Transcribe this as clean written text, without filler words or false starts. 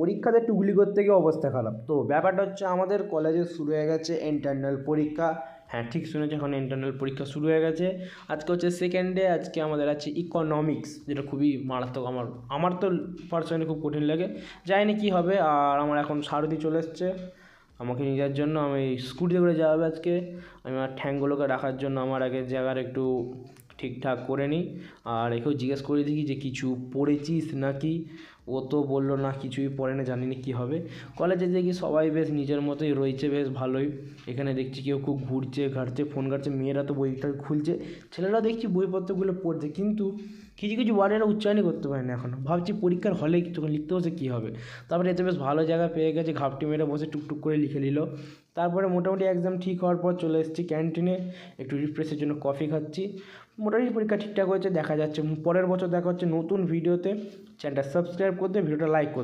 পরীক্ষাতে টুকলি করতে গিয়ে অবস্থা খারাপ। তো ব্যাপারটা হচ্ছে আমাদের কলেজে শুরু হয়ে গেছে ইন্টারনাল পরীক্ষা। হ্যাঁ, ঠিক শুনেছি, এখন ইন্টারনাল পরীক্ষা শুরু হয়ে গেছে। আজকে হচ্ছে সেকেন্ড ডে। আজকে আমাদের আছে ইকোনমিক্স, যেটা খুবই মারাত্মক। আমার তো পার্সোনালি খুব কঠিন লাগে। জানি না কী হবে। আর আমার এখন সারথি চলে এসছে আমাকে নিয়ে যাওয়ার জন্য। আমি স্কুটিতে করে যাওয়া হবে আজকে। আমি আমার ঠ্যাংগুলোকে রাখার জন্য আমার আগের জায়গার একটু ঠিকঠাক করে নিই। আর একেও জিজ্ঞেস করে দেখি যে কিছু পড়েছিস নাকি। ও তো বললো না, কিছুই পড়ে না, জানি না কী হবে। কলেজে দেখি সবাই বেশ নিজের মতোই রয়েছে, বেশ ভালোই। এখানে দেখছি কেউ খুব ঘুরছে ঘাটছে, ফোন ঘাটছে, মেয়েরা তো বইটা খুলছে, ছেলেরা দেখছি বইপত্রগুলো পড়ছে, কিন্তু কিছু কিছু ওয়ার্ডেরা উচ্চারণই করতে পারে না এখনও। ভাবছি পরীক্ষার হলে যখন লিখতে বসে কী হবে। তারপরে এতে বেশ ভালো জায়গা পেয়ে গেছে, ঘাপটি মেরে বসে টুকটুক করে লিখে নিল। তারপরে মোটামুটি এক্সাম ঠিক হওয়ার পর চলে এসেছি ক্যান্টিনে, একটু রিফ্রেশের জন্য কফি খাচ্ছি। মোটামুটি পরীক্ষা ঠিকঠাক হয়েছে, দেখা যাচ্ছে। পরের বছর দেখা হচ্ছে নতুন ভিডিওতে। চ্যানেলটা সাবস্ক্রাইব করতে, ভিডিওটা লাইক করতে।